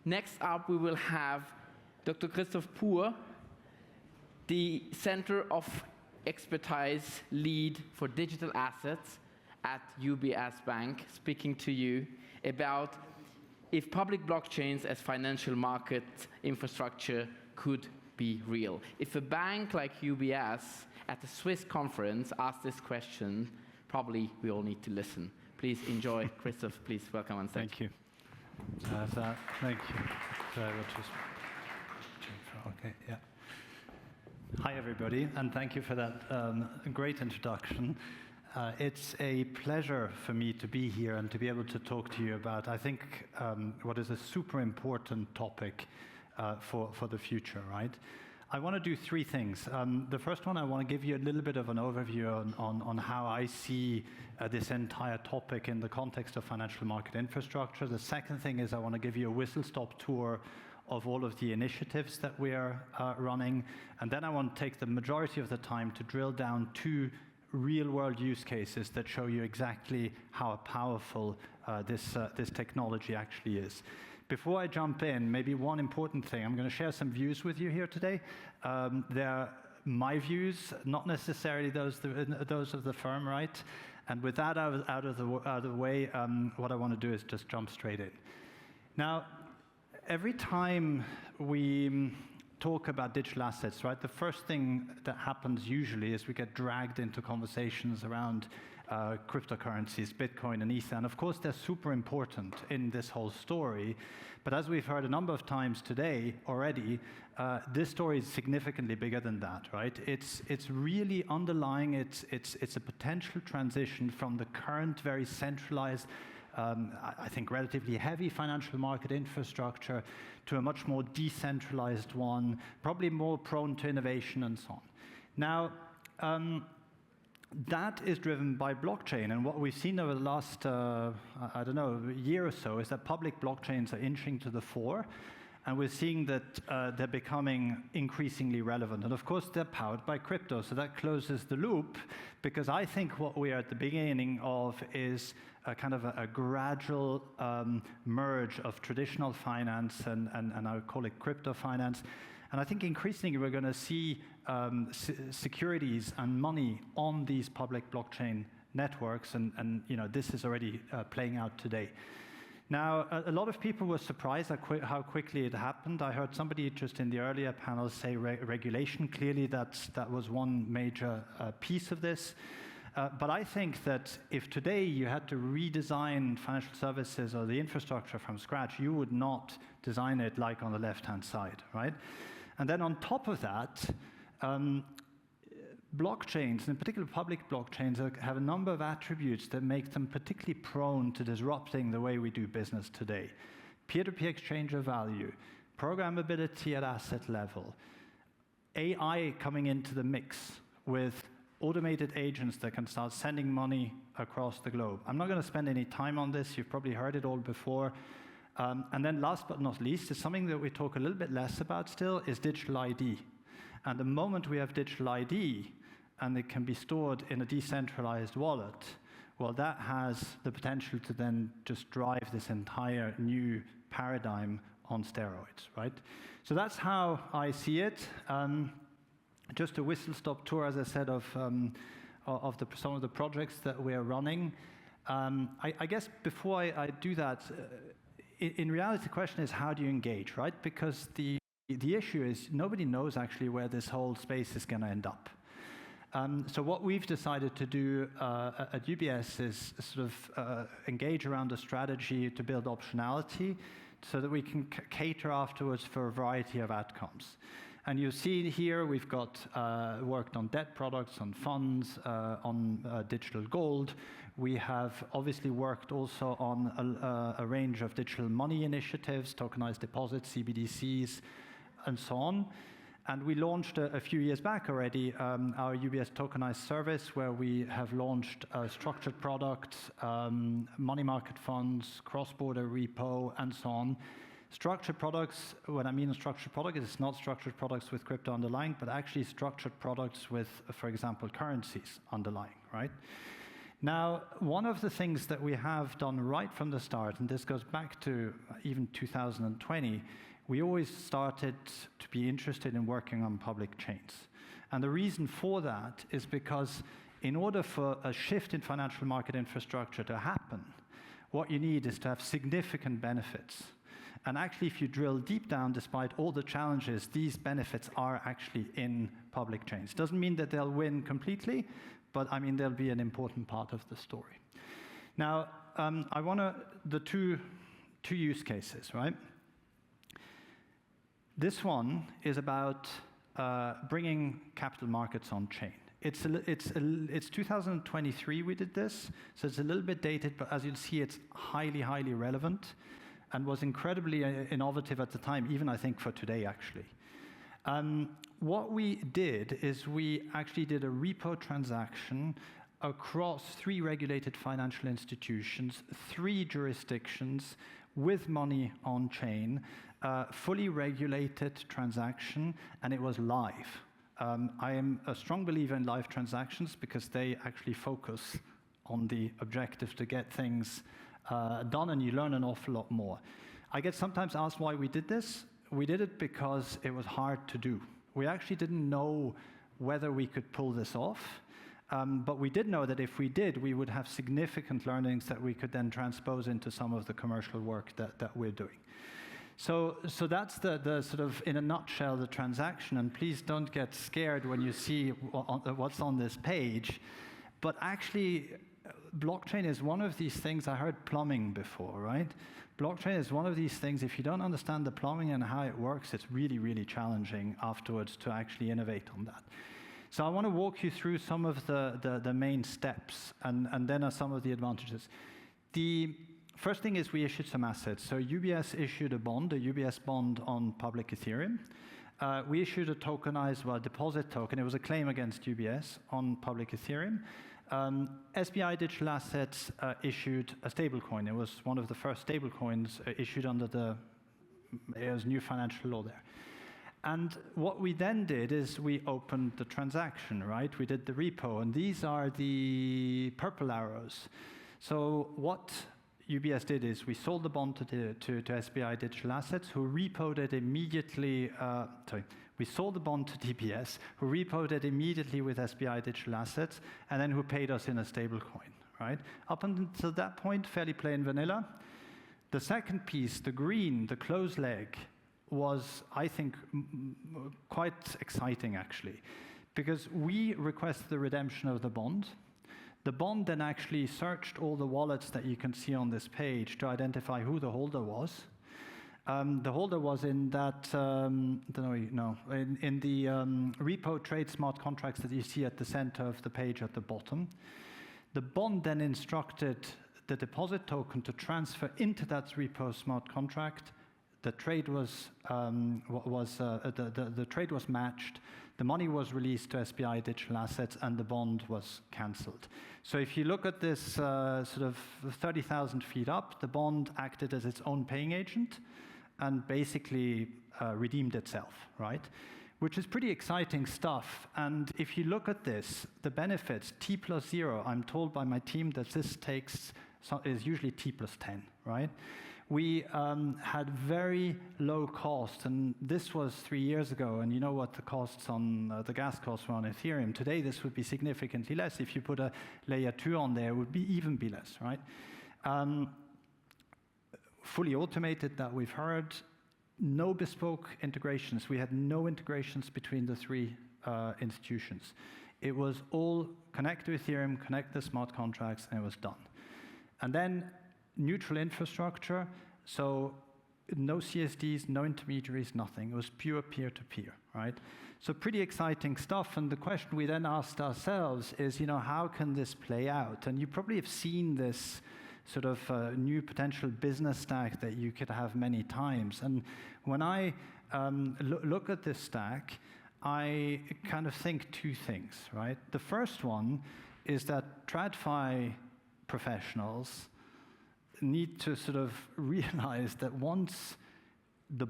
Next up, we will have Dr. Christoph Puhr, the Center of Expertise Lead for Digital Assets at UBS Bank, speaking to you about if public blockchains as financial market infrastructure could be real. If a bank like UBS at the Swiss conference asks this question, probably we all need to listen. Please enjoy. Christoph, please welcome on stage. Thank you. Thank you. So I will just change. Okay, yeah. Hi, everybody, and thank you for that great introduction. It's a pleasure for me to be here and to be able to talk to you about, I think, what is a super important topic for the future, right? I want to do three things. The first one, I want to give you a little bit of an overview on how I see this entire topic in the context of financial market infrastructure. The second thing is I want to give you a whistle-stop tour of all of the initiatives that we are running. And then I want to take the majority of the time to drill down to real-world use cases that show you exactly how powerful this technology actually is. Before I jump in, maybe one important thing. I'm going to share some views with you here today. They're my views, not necessarily those of the firm, right? And with that out of the way, what I want to do is just jump straight in. Now, every time we talk about digital assets, right, the first thing that happens usually is we get dragged into conversations around cryptocurrencies, Bitcoin and Ether. And of course, they're super important in this whole story. But as we've heard a number of times today already, this story is significantly bigger than that, right? It's really underlying, it's a potential transition from the current very centralized, I think relatively heavy financial market infrastructure to a much more decentralized one, probably more prone to innovation and so on. Now, that is driven by blockchain, and what we've seen over the last, I don't know, year or so is that public blockchains are inching to the fore, and we're seeing that they're becoming increasingly relevant. And of course, they're powered by crypto, so that closes the loop, because I think what we are at the beginning of is a kind of a gradual merge of traditional finance and I would call it crypto finance. And I think increasingly we're going to see securities and money on these public blockchain networks, and you know, this is already playing out today. Now, a lot of people were surprised at how quickly it happened. I heard somebody just in the earlier panel say regulation. Clearly, that was one major piece of this. But I think that if today you had to redesign financial services or the infrastructure from scratch, you would not design it like on the left-hand side, right? And then on top of that, blockchains, in particular public blockchains, have a number of attributes that make them particularly prone to disrupting the way we do business today. Peer-to-peer exchange of value, programmability at asset level, AI coming into the mix with automated agents that can start sending money across the globe. I'm not going to spend any time on this. You've probably heard it all before. And then last but not least, is something that we talk a little bit less about still, is digital ID. And the moment we have digital ID, and it can be stored in a decentralized wallet, well, that has the potential to then just drive this entire new paradigm on steroids, right? So that's how I see it. Just a whistle-stop tour, as I said, of some of the projects that we're running. I guess before I do that, in reality, the question is, how do you engage, right? Because the issue is nobody knows actually where this whole space is going to end up. So what we've decided to do at UBS is sort of engage around a strategy to build optionality so that we can cater afterwards for a variety of outcomes. And you see here we've got worked on debt products, on funds, on digital gold. We have obviously worked also on a range of digital money initiatives, tokenized deposits, CBDCs, and so on. And we launched a few years back already our UBS tokenized service, where we have launched structured products, money market funds, cross-border repo, and so on. Structured products, when I mean a structured product, it's not structured products with crypto underlying, but actually structured products with, for example, currencies underlying, right? Now, one of the things that we have done right from the start, and this goes back to even 2020, we always started to be interested in working on public chains. And the reason for that is because in order for a shift in financial market infrastructure to happen, what you need is to have significant benefits. And actually, if you drill deep down, despite all the challenges, these benefits are actually in public chains. Doesn't mean that they'll win completely, but I mean, they'll be an important part of the story. Now, the two use cases, right? This one is about bringing capital markets on chain. It's 2023 we did this, so it's a little bit dated, but as you'll see, it's highly, highly relevant and was incredibly innovative at the time, even I think for today, actually. What we did is we actually did a repo transaction across 3 regulated financial institutions, 3 jurisdictions, with money on chain, fully regulated transaction, and it was live. I am a strong believer in live transactions because they actually focus on the objective to get things done, and you learn an awful lot more. I get sometimes asked why we did this. We did it because it was hard to do. We actually didn't know whether we could pull this off, but we did know that if we did, we would have significant learnings that we could then transpose into some of the commercial work that we're doing. So that's the sort of, in a nutshell, the transaction, and please don't get scared when you see what's on this page. But actually, blockchain is one of these things. I heard plumbing before, right? Blockchain is one of these things, if you don't understand the plumbing and how it works, it's really, really challenging afterwards to actually innovate on that. So I want to walk you through some of the main steps and then some of the advantages. The first thing is we issued some assets. So UBS issued a bond, a UBS bond on public Ethereum. We issued a tokenized, deposit token. It was a claim against UBS on public Ethereum. SBI Digital Assets issued a stablecoin. It was one of the first stablecoins issued under the new financial law there. And what we then did is we opened the transaction, right? We did the repo, and these are the purple arrows. So what UBS did is we sold the bond to SBI Digital Assets, who repoed it immediately. We sold the bond to DBS, who repoed it immediately with SBI Digital Assets, and then who paid us in a stablecoin, right? Up until that point, fairly plain vanilla. The second piece, the green, the closed leg, was, I think, quite exciting, actually, because we requested the redemption of the bond. The bond then actually searched all the wallets that you can see on this page to identify who the holder was. The holder was in that, in the repo trade smart contracts that you see at the center of the page at the bottom. The bond then instructed the deposit token to transfer into that repo smart contract. The trade was the trade was matched. The money was released to SBI Digital Assets, and the bond was cancelled. So if you look at this sort of 30,000 feet up, the bond acted as its own paying agent and basically redeemed itself, right? Which is pretty exciting stuff. And if you look at this, the benefits, T+0, I'm told by my team that this is usually T+10, right? We had very low cost, and this was 3 years ago, and you know what the costs on, the gas costs were on Ethereum. Today, this would be significantly less. If you put a layer 2 on there, it would even be less, right? Fully automated, that we've heard. No bespoke integrations. We had no integrations between the 3 institutions. It was all connect to Ethereum, connect the smart contracts, and it was done. And then neutral infrastructure, so no CSDs, no intermediaries, nothing. It was pure peer-to-peer, right? So pretty exciting stuff. And the question we then asked ourselves is, how can this play out? And you probably have seen this sort of new potential business stack that you could have many times. And when I look at this stack, I kind of think 2 things, right? The first one is that TradFi professionals need to sort of realize that once the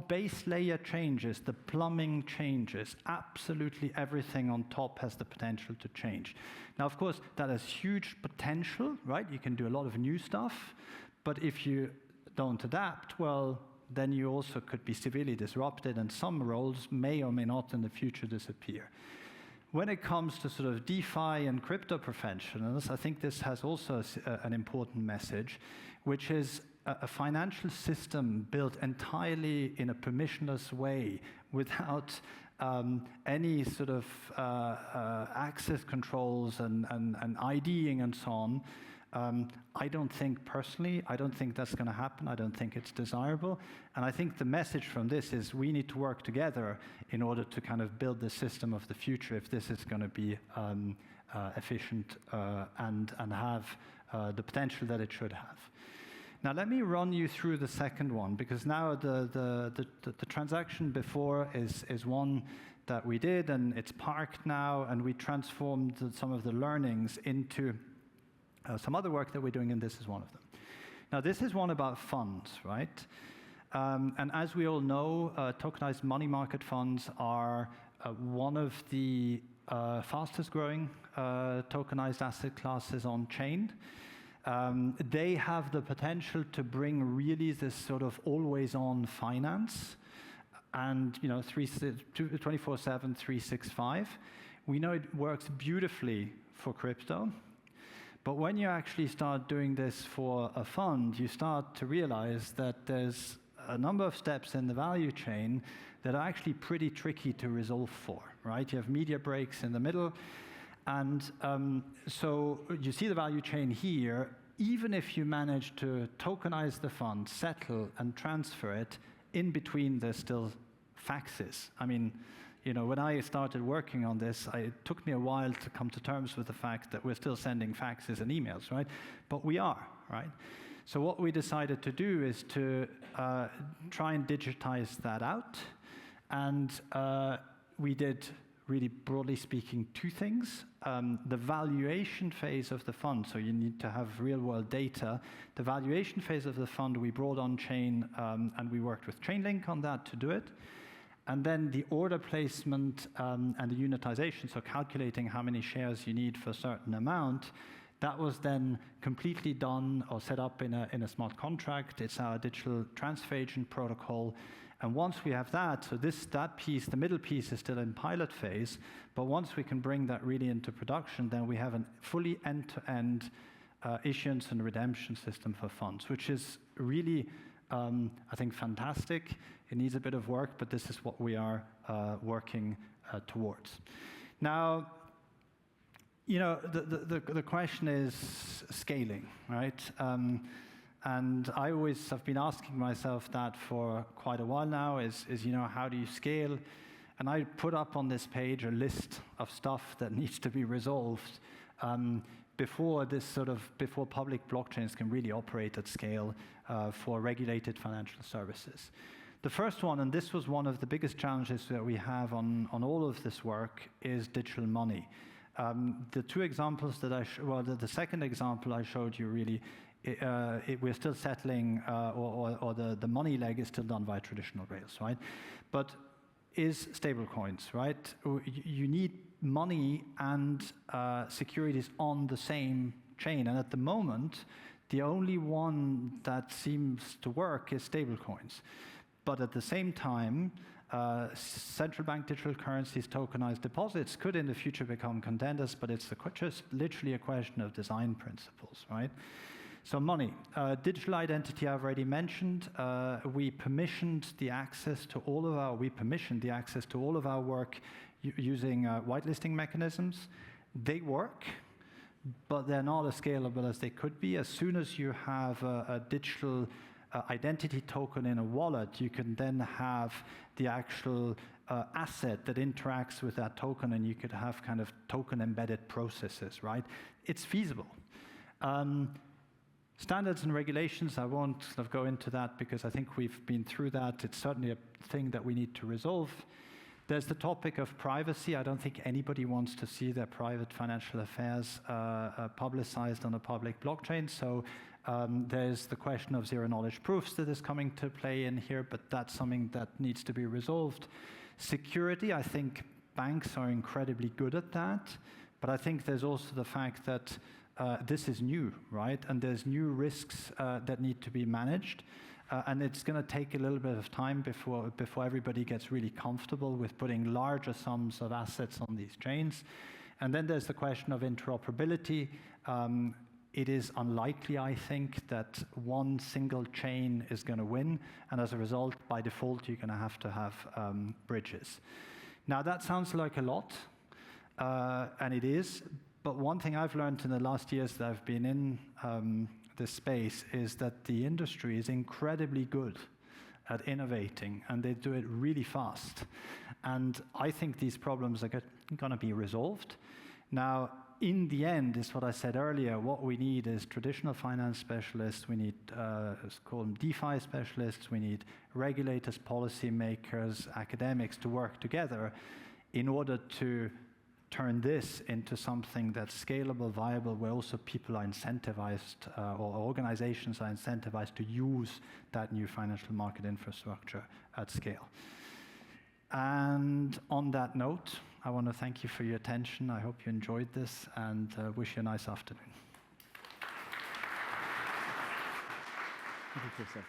base layer changes, the plumbing changes, absolutely everything on top has the potential to change. Now, of course, that has huge potential, right? You can do a lot of new stuff, but if you don't adapt, well, then you also could be severely disrupted, and some roles may or may not in the future disappear. When it comes to sort of DeFi and crypto professionals, I think this has also an important message, which is a financial system built entirely in a permissionless way without any sort of access controls and IDing and so on. I don't think personally, I don't think that's going to happen. I don't think it's desirable. And I think the message from this is we need to work together in order to kind of build the system of the future if this is going to be efficient and have the potential that it should have. Now, let me run you through the second one, because now the transaction before is one that we did, and it's parked now, and we transformed some of the learnings into some other work that we're doing, and this is one of them. Now, this is one about funds, right? And as we all know, tokenized money market funds are one of the fastest growing tokenized asset classes on chain. They have the potential to bring really this sort of always-on finance and 24/7, 365. We know it works beautifully for crypto, but when you actually start doing this for a fund, you start to realize that there's a number of steps in the value chain that are actually pretty tricky to resolve for, right? You have media breaks in the middle. And so you see the value chain here. Even if you manage to tokenize the fund, settle, and transfer it, in between there's still faxes. I mean, when I started working on this, it took me a while to come to terms with the fact that we're still sending faxes and emails, right? But we are, right? So what we decided to do is to try and digitize that out. And we did, really broadly speaking, two things. The valuation phase of the fund, so you need to have real-world data. The valuation phase of the fund we brought on chain, and we worked with Chainlink on that to do it. And then the order placement and the unitization, so calculating how many shares you need for a certain amount, that was then completely done or set up in a smart contract. It's our digital transfer agent protocol. And once we have that, so that piece, the middle piece is still in pilot phase, but once we can bring that really into production, then we have a fully end-to-end issuance and redemption system for funds, which is really, I think, fantastic. It needs a bit of work, but this is what we are working towards. Now, the question is scaling, right? And I always have been asking myself that for quite a while now, is how do you scale? And I put up on this page a list of stuff that needs to be resolved before public blockchains can really operate at scale for regulated financial services. The first one, and this was one of the biggest challenges that we have on all of this work, is digital money. The two examples that the second example I showed you really, we're still settling, or the money leg is still done via traditional rails, right? But is stablecoins, right? You need money and securities on the same chain, and at the moment, the only one that seems to work is stablecoins. But at the same time, central bank digital currencies, tokenized deposits could in the future become contenders, but it's just literally a question of design principles, right? So money, digital identity I've already mentioned. We permissioned the access to all of our work using whitelisting mechanisms. They work, but they're not as scalable as they could be. As soon as you have a digital identity token in a wallet, you can then have the actual asset that interacts with that token, and you could have kind of token-embedded processes, right? It's feasible. Standards and regulations, I won't sort of go into that because I think we've been through that. It's certainly a thing that we need to resolve. There's the topic of privacy. I don't think anybody wants to see their private financial affairs publicized on a public blockchain. So there's the question of zero-knowledge proofs that is coming to play in here, but that's something that needs to be resolved. Security, I think banks are incredibly good at that, but I think there's also the fact that this is new, right? And there's new risks that need to be managed. And it's going to take a little bit of time before everybody gets really comfortable with putting larger sums of assets on these chains. And then there's the question of interoperability. It is unlikely, I think, that one single chain is going to win. And as a result, by default, you're going to have bridges. Now, that sounds like a lot, and it is. But one thing I've learned in the last years that I've been in this space is that the industry is incredibly good at innovating, and they do it really fast. And I think these problems are going to be resolved. Now, in the end, is what I said earlier, what we need is traditional finance specialists, we need, let's call them DeFi specialists, we need regulators, policymakers, academics to work together in order to turn this into something that's scalable, viable, where also people are incentivized, or organizations are incentivized to use that new financial market infrastructure at scale. And on that note, I want to thank you for your attention. I hope you enjoyed this, and wish you a nice afternoon. Thank you, Christoph.